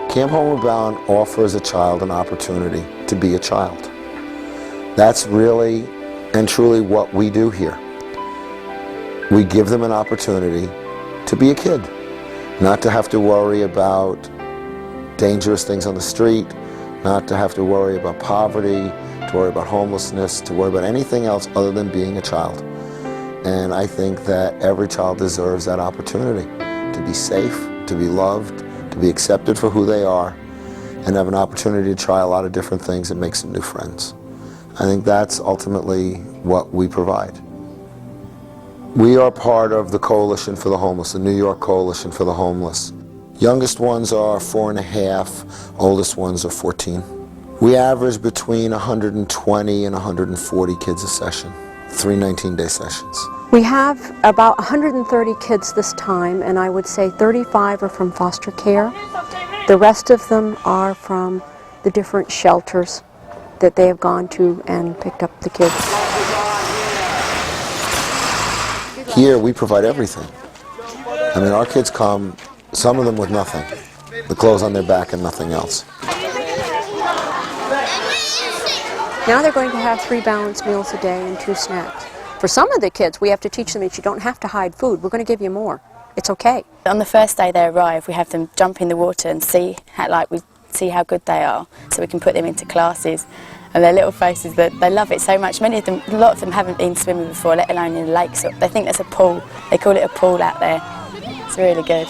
Camp Homeward Bound offers a child an opportunity to be a child. That's really and truly what we do here. We give them an opportunity to be a kid, not to have to worry about dangerous things on the street, not to have to worry about poverty, to worry about homelessness, to worry about anything else other than being a child. And I think that every child deserves that opportunity to be safe, to be loved, to be accepted for who they are, and have an opportunity to try a lot of different things and make some new friends. I think that's ultimately what we provide. We are part of the Coalition for the Homeless, the New York Coalition for the Homeless. Youngest ones are 4.5, oldest ones are 14. We average between 120 and 140 kids a session, 3 19-day sessions. We have about 130 kids this time, and I would say 35 are from foster care. The rest of them are from the different shelters that they have gone to and picked up the kids. Here we provide everything. I mean, our kids come, some of them with nothing, the clothes on their back and nothing else. Now they're going to have 3 balanced meals a day and 2 snacks. For some of the kids, we have to teach them that you don't have to hide food. We're going to give you more. It's okay. On the first day they arrive, we have them jump in the water and see how good they are, so we can put them into classes. And their little faces, they love it so much. Many of them, a lot of them haven't been swimming before, let alone in a lake. So they think there's a pool. They call it a pool out there. It's really good.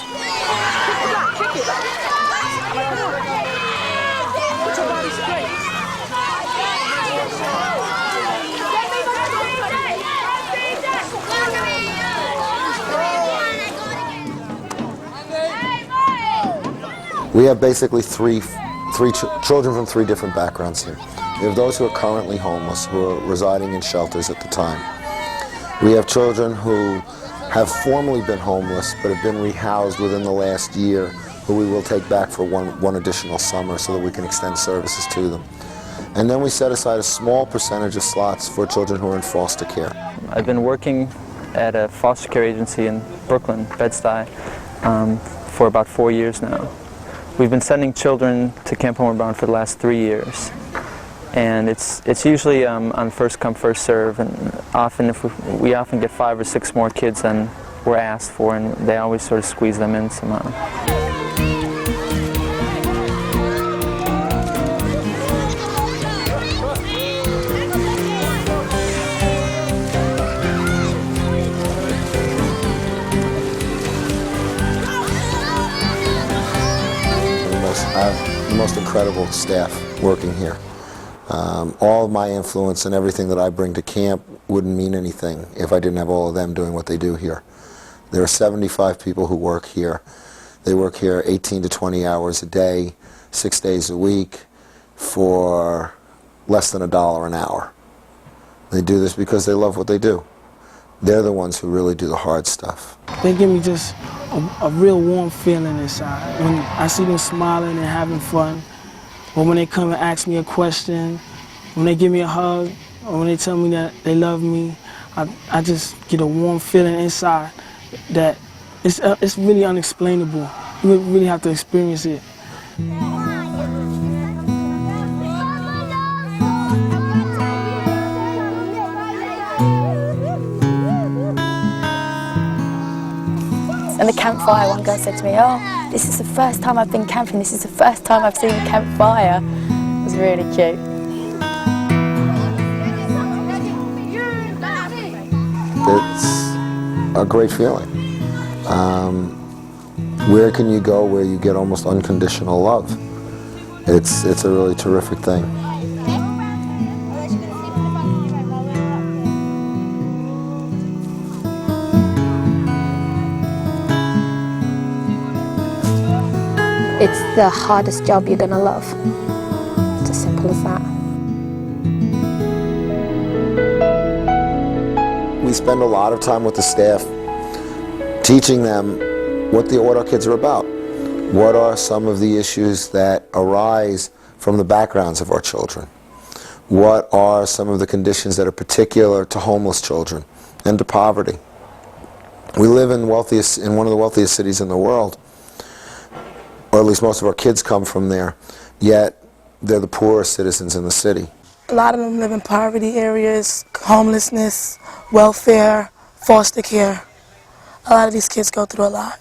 We have basically three children from 3 different backgrounds here. We have those who are currently homeless, who are residing in shelters at the time. We have children who have formerly been homeless but have been rehoused within the last year, who we will take back for one additional summer so that we can extend services to them. And then we set aside a small percentage of slots for children who are in foster care. I've been working at a foster care agency in Brooklyn, Bed-Stuy, for about 4 years now. We've been sending children to Camp Homeward Bound for the last 3 years. And it's usually on first come, first serve, and often we often get 5 or 6 more kids than we're asked for, and they always sort of squeeze them in somehow. I have the most incredible staff working here. All of my influence and everything that I bring to camp wouldn't mean anything if I didn't have all of them doing what they do here. There are 75 people who work here. They work here 18 to 20 hours a day, 6 days a week, for less than $1 an hour. They do this because they love what they do. They're the ones who really do the hard stuff. They give me just a real warm feeling inside. When I see them smiling and having fun, or when they come and ask me a question, when they give me a hug, or when they tell me that they love me, I just get a warm feeling inside that it's really unexplainable. You really have to experience it. And the campfire, one girl said to me, "Oh, this is the first time I've been camping, this is the first time I've seen a campfire." It was really cute. It's a great feeling. Where can you go where you get almost unconditional love? It's a really terrific thing. It's the hardest job you're gonna love. It's as simple as that. We spend a lot of time with the staff teaching them what our kids are about. What are some of the issues that arise from the backgrounds of our children? What are some of the conditions that are particular to homeless children and to poverty? We live in one of the wealthiest cities in the world, or at least most of our kids come from there, yet they're the poorest citizens in the city. A lot of them live in poverty areas, homelessness, welfare, foster care. A lot of these kids go through a lot.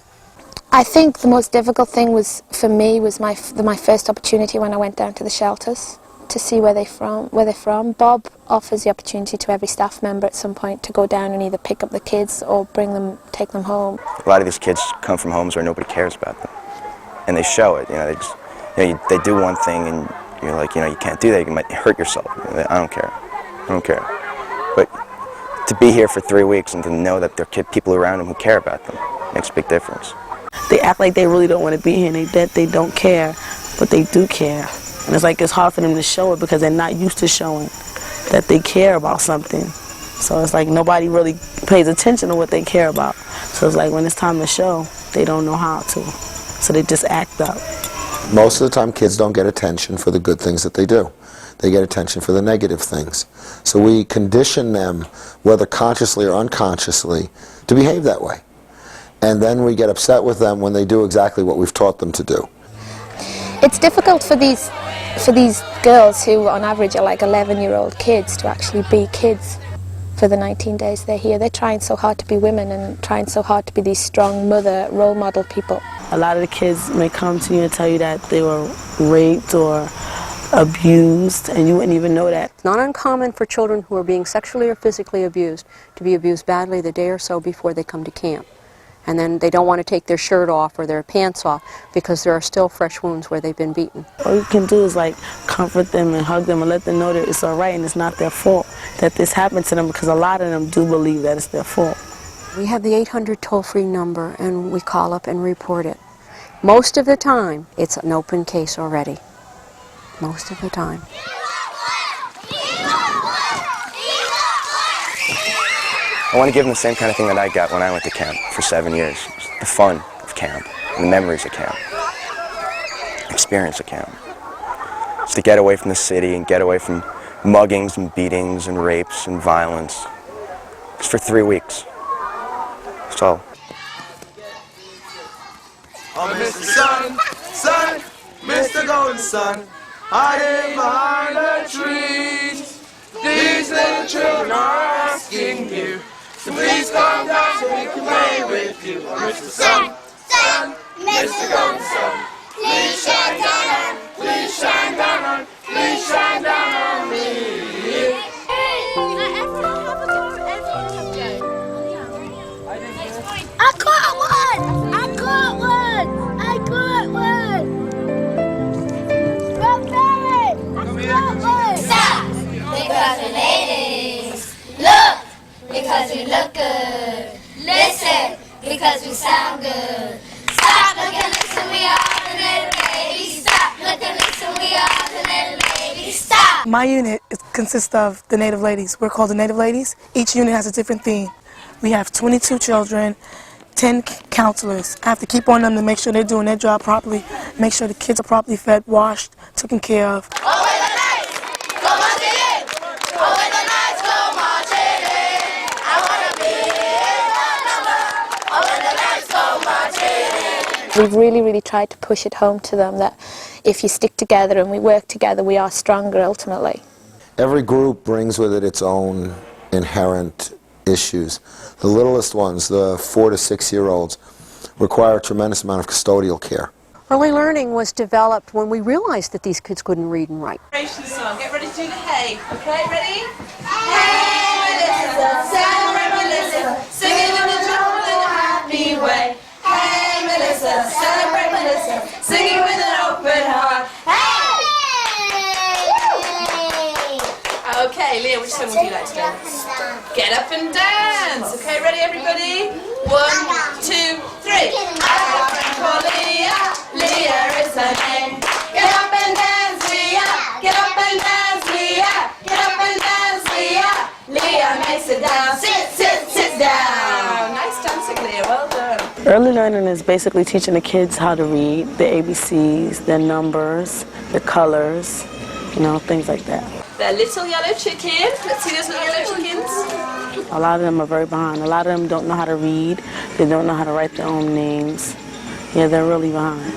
I think the most difficult thing was, for me, was my first opportunity when I went down to the shelters to see where they're from. Bob offers the opportunity to every staff member at some point to go down and either pick up the kids or take them home. A lot of these kids come from homes where nobody cares about them, and they show it. They do one thing, and you're like, you can't do that. You might hurt yourself. I don't care. But to be here for 3 weeks and to know that there are people around them who care about them makes a big difference. They act like they really don't want to be here, and that they don't care, but they do care. And it's hard for them to show it because they're not used to showing that they care about something. So it's like nobody really pays attention to what they care about. So it's like when it's time to show, they don't know how to. So they just act up. Most of the time kids don't get attention for the good things that they do. They get attention for the negative things. So we condition them, whether consciously or unconsciously, to behave that way. And then we get upset with them when they do exactly what we've taught them to do. It's difficult for these girls who on average are like 11-year-old kids to actually be kids for the 19 days they're here. They're trying so hard to be women and trying so hard to be these strong mother role model people. A lot of the kids may come to you and tell you that they were raped or abused, and you wouldn't even know that. It's not uncommon for children who are being sexually or physically abused to be abused badly the day or so before they come to camp. And then they don't want to take their shirt off or their pants off because there are still fresh wounds where they've been beaten. All you can do is comfort them and hug them and let them know that it's all right and it's not their fault that this happened to them, because a lot of them do believe that it's their fault. We have the 800 toll-free number and we call up and report it. Most of the time, it's an open case already. Most of the time. I want to give them the same kind of thing that I got when I went to camp for 7 years. The fun of camp, and the memories of camp, experience of camp. It's to get away from the city and get away from muggings and beatings and rapes and violence. It's for 3 weeks. That's all. Oh, Mr. Sun, Mr. Golden Sun, hiding behind the trees. These little children are asking you, so please come down so we can play with you. Oh, Mr. Sun, Mr. Golden Sun, please shine down on, please shine down on, please shine down on me. I caught one! I caught one! I caught one! Bob Behr! I caught one! Stop! Because we're ladies. Look! Because we look good. Listen! Because we sound good. Stop! Look and listen, we are the little babies. Stop! Look and listen, we are the little babies. Stop! My unit consists of the Native Ladies. We're called the Native Ladies. Each unit has a different theme. We have 22 children, 10 counselors. I have to keep on them to make sure they're doing their job properly, make sure the kids are properly fed, washed, taken care of. Oh, where the lights go marching in. Oh, where the lights go marching in. I want to be in the number. Oh, where the lights go marching in. We've really tried to push it home to them that if you stick together and we work together, we are stronger ultimately. Every group brings with it its own inherent issues. The littlest ones, the 4 to 6 year olds, require a tremendous amount of custodial care. Early learning was developed when we realized that these kids couldn't read and write. Song. Get ready to do the hay. Okay, ready? Hey, Melissa, celebrate Melissa, sing it with a drum in a happy way. Hey, Melissa, celebrate Melissa, sing it with an open heart. Hey! Okay, Leah, which song would you like to dance? Get up and dance. Okay, ready, everybody? 1, 2, 3. I have a friend called Leah. Leah is her name. Get up and dance, Leah. Get up and dance, Leah. Get up and dance, Leah. Leah makes it down. Sit down. Nice dancing, Leah. Well done. Early learning is basically teaching the kids how to read, the ABCs, their numbers, the colors, things like that. They're little yellow chickens. Let's see those little yellow chickens. A lot of them are very behind. A lot of them don't know how to read. They don't know how to write their own names. Yeah, they're really behind.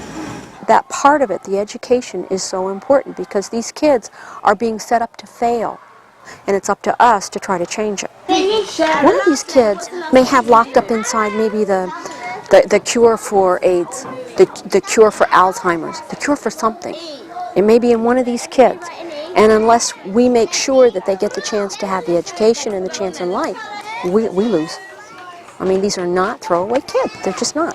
part of it, the education, is so important because these kids are being set up to fail, and it's up to us to try to change it. One of these kids may have locked up inside maybe the cure for AIDS, the cure for Alzheimer's, the cure for something. It may be in one of these kids. And unless we make sure that they get the chance to have the education and the chance in life, we lose. I mean, these are not throwaway kids. They're just not.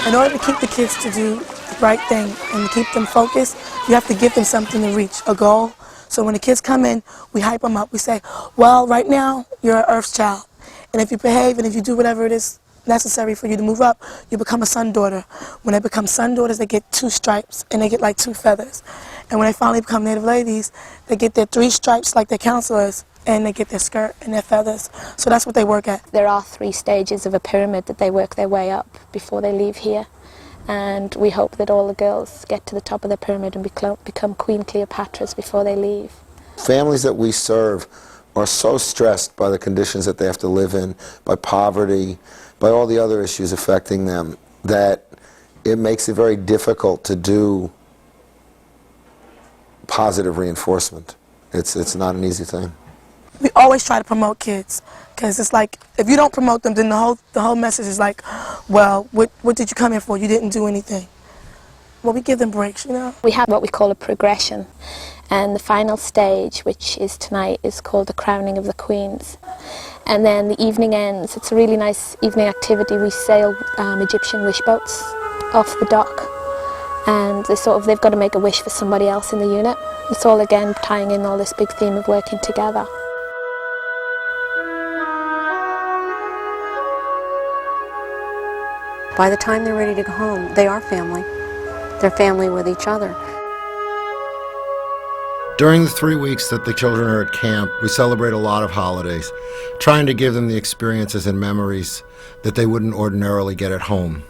In order to keep the kids to do the right thing and to keep them focused, you have to give them something to reach, a goal. So when the kids come in, we hype them up. We say, well, right now, you're an Earth's child. And if you behave and if you do whatever it is necessary for you to move up, you become a son daughter. When they become son daughters, they get 2 stripes and they get like 2 feathers. And when they finally become Native ladies, they get their 3 stripes like their counselors, and they get their skirt and their feathers. So that's what they work at. There are 3 stages of a pyramid that they work their way up before they leave here. And we hope that all the girls get to the top of the pyramid and become Queen Cleopatras before they leave. Families that we serve are so stressed by the conditions that they have to live in, by poverty, by all the other issues affecting them, that it makes it very difficult to do positive reinforcement. It's not an easy thing. We always try to promote kids, because it's like, if you don't promote them, then the whole message is like, well, what did you come here for? You didn't do anything. Well, we give them breaks, you know? We have what we call a progression, and the final stage, which is tonight, is called the crowning of the queens. And then the evening ends. It's a really nice evening activity. We sail Egyptian wish boats off the dock, and they've got to make a wish for somebody else in the unit. It's all, again, tying in all this big theme of working together. By the time they're ready to go home, they are family. They're family with each other. During the 3 weeks that the children are at camp, we celebrate a lot of holidays, trying to give them the experiences and memories that they wouldn't ordinarily get at home.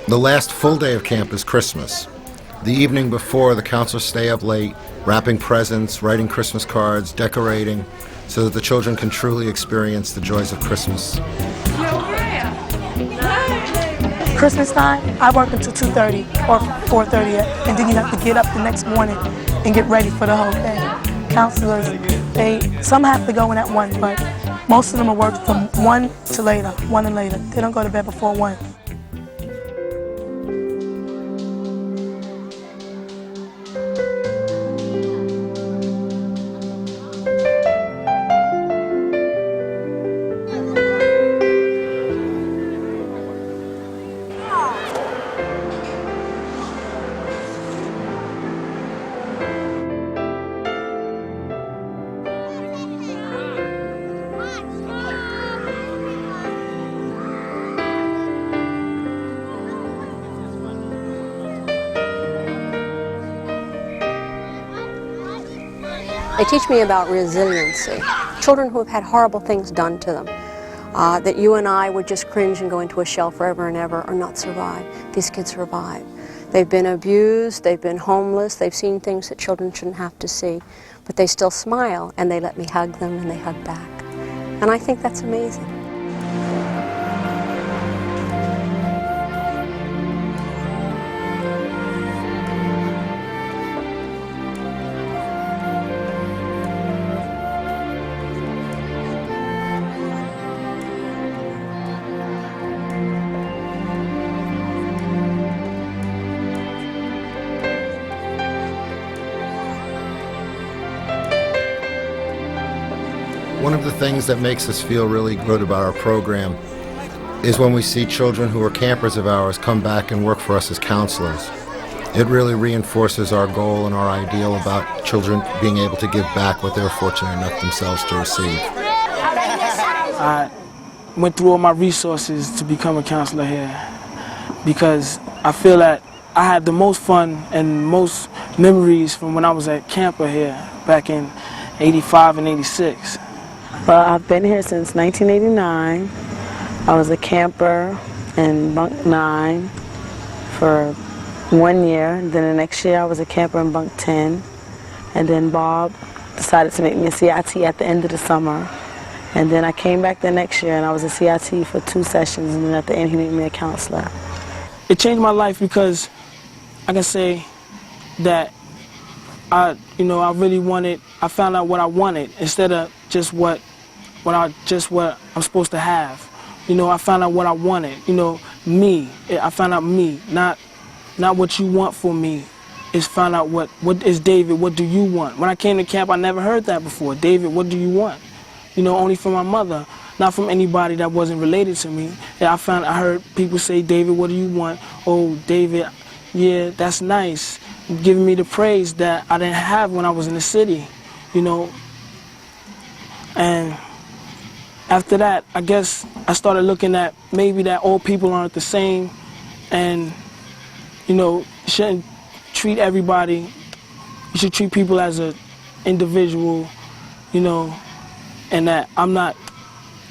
The last full day of camp is Christmas. The evening before, the counselors stay up late, wrapping presents, writing Christmas cards, decorating, so that the children can truly experience the joys of Christmas. Christmas time, I work until 2:30 or 4:30, and then you have to get up the next morning and get ready for the whole thing. Counselors, some have to go in at 1, but most of them are work from 1 to later, 1 and later. They don't go to bed before 1. They teach me about resiliency. Children who have had horrible things done to them, that you and I would just cringe and go into a shell forever and ever or not survive. These kids survive. They've been abused, they've been homeless, they've seen things that children shouldn't have to see, but they still smile and they let me hug them and they hug back. And I think that's amazing. One of the things that makes us feel really good about our program is when we see children who are campers of ours come back and work for us as counselors. It really reinforces our goal and our ideal about children being able to give back what they're fortunate enough themselves to receive. I went through all my resources to become a counselor here because I feel that I had the most fun and most memories from when I was at camper here back in 85 and 86. Well, I've been here since 1989. I was a camper in bunk 9 for 1 year. Then the next year I was a camper in bunk 10. And then Bob decided to make me a CIT at the end of the summer. And then I came back the next year and I was a CIT for 2 sessions, and then at the end he made me a counselor. It changed my life because I can say that I found out what I wanted instead of just what I'm supposed to have. I found out what I wanted. Me. I found out me, not what you want for me. It's found out what is David, what do you want? When I came to camp, I never heard that before. David, what do you want? Only from my mother, not from anybody that wasn't related to me. I heard people say, David, what do you want? Oh, David, yeah, that's nice. Giving me the praise that I didn't have when I was in the city, And after that, I guess I started looking at maybe that all people aren't the same, and, shouldn't treat everybody. You should treat people as an individual, and that I'm not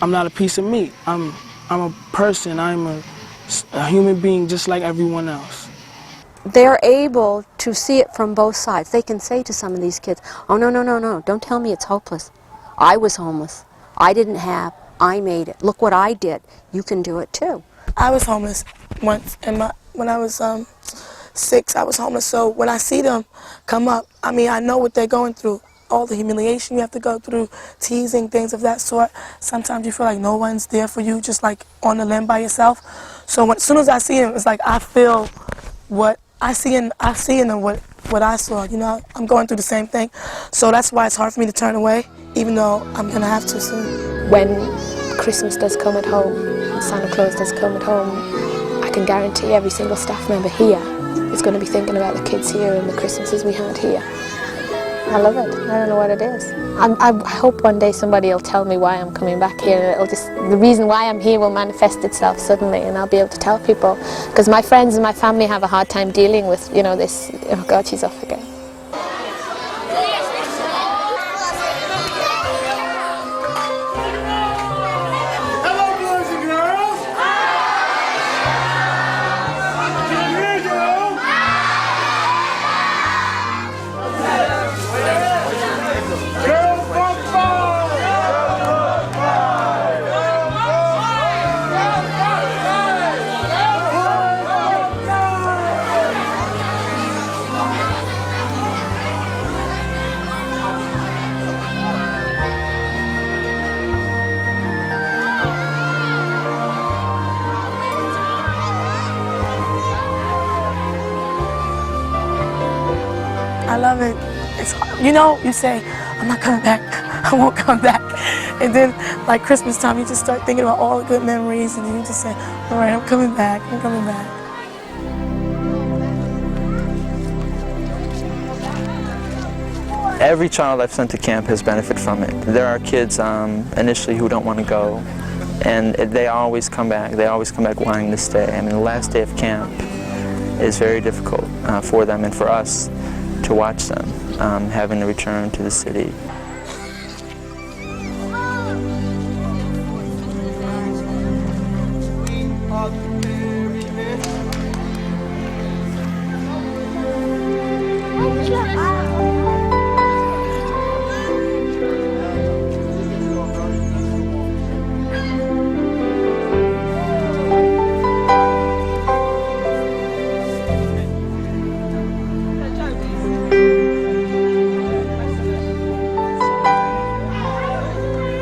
a piece of meat. I'm a person. I'm a human being just like everyone else. They're able to see it from both sides. They can say to some of these kids, oh, no, don't tell me it's hopeless. I was homeless. I didn't have. I made it. Look what I did. You can do it too. I was homeless once, and when I was 6, I was homeless. So when I see them come up, I know what they're going through. All the humiliation you have to go through, teasing, things of that sort. Sometimes you feel like no one's there for you, just like on the limb by yourself. So as soon as I see them, it's like I feel what I see in them what I saw. I'm going through the same thing. So that's why it's hard for me to turn away, even though I'm gonna have to soon. When Christmas does come at home, and Santa Claus does come at home, I can guarantee every single staff member here is going to be thinking about the kids here and the Christmases we had here. I love it. I don't know what it is. I hope one day somebody will tell me why I'm coming back here. The reason why I'm here will manifest itself suddenly, and I'll be able to tell people. Because my friends and my family have a hard time dealing with, this, oh God, she's off again. I love it. It's you say, I'm not coming back. I won't come back. And then, like Christmas time, you just start thinking about all the good memories, and you just say, all right, I'm coming back. I'm coming back. Every child I've sent to camp has benefited from it. There are kids initially who don't want to go, and they always come back. They always come back wanting to stay. The last day of camp is very difficult for them and for us to watch them having to return to the city.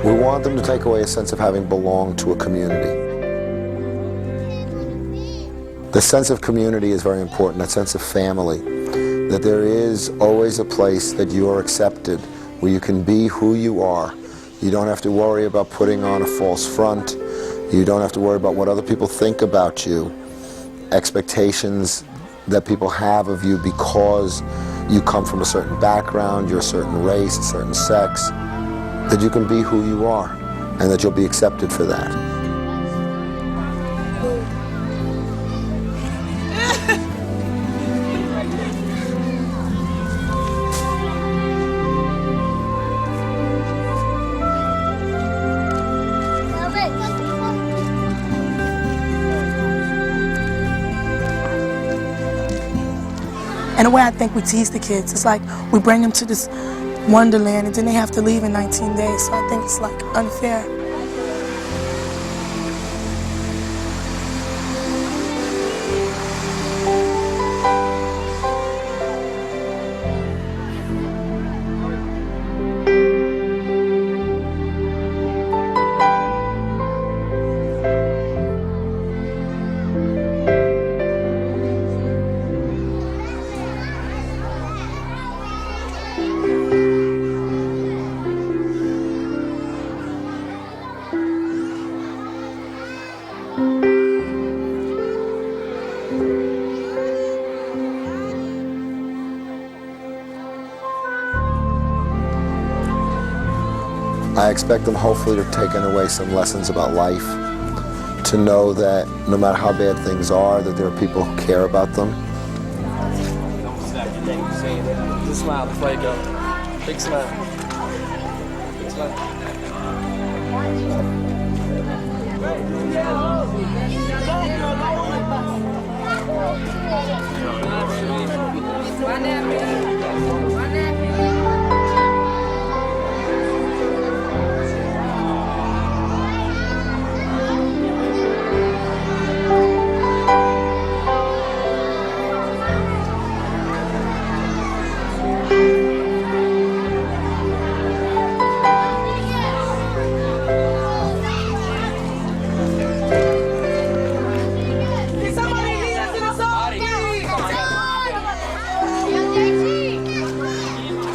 We want them to take away a sense of having belonged to a community. The sense of community is very important, that sense of family, that there is always a place that you are accepted, where you can be who you are. You don't have to worry about putting on a false front. You don't have to worry about what other people think about you, expectations that people have of you because you come from a certain background, you're a certain race, a certain sex, that you can be who you are and that you'll be accepted for that. And the way I think we tease the kids, it's like we bring them to this wonderland and then they have to leave in 19 days. So I think it's like unfair. I expect them hopefully to have taken away some lessons about life, to know that no matter how bad things are, that there are people who care about them. Just smile before you go. Big smile. Big smile.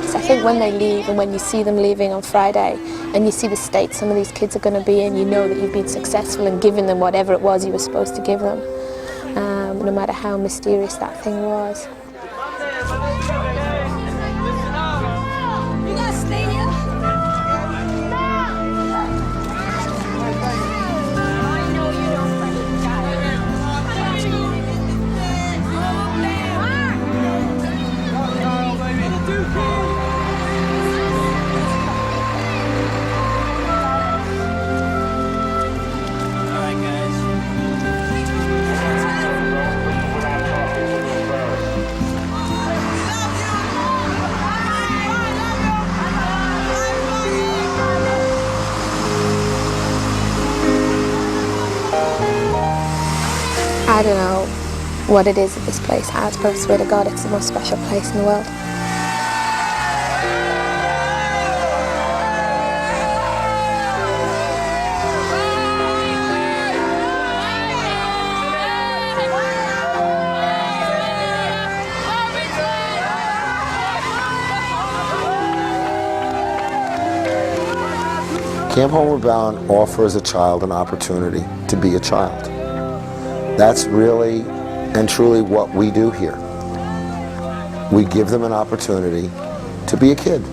I think when they leave and when you see them leaving on Friday and you see the state some of these kids are going to be in, you know that you've been successful in giving them whatever it was you were supposed to give them, no matter how mysterious that thing was. I don't know what it is that this place has, but I swear to God it's the most special place in the world. Camp Homeward Bound offers a child an opportunity to be a child. That's really and truly what we do here. We give them an opportunity to be a kid,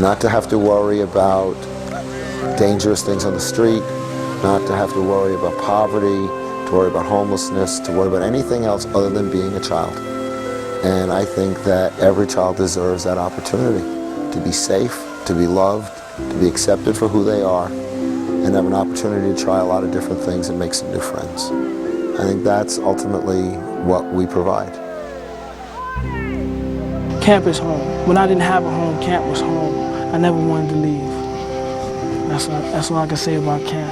not to have to worry about dangerous things on the street, not to have to worry about poverty, to worry about homelessness, to worry about anything else other than being a child. And I think that every child deserves that opportunity to be safe, to be loved, to be accepted for who they are, and have an opportunity to try a lot of different things and make some new friends. I think that's ultimately what we provide. Camp is home. When I didn't have a home, camp was home. I never wanted to leave. That's all I can say about camp.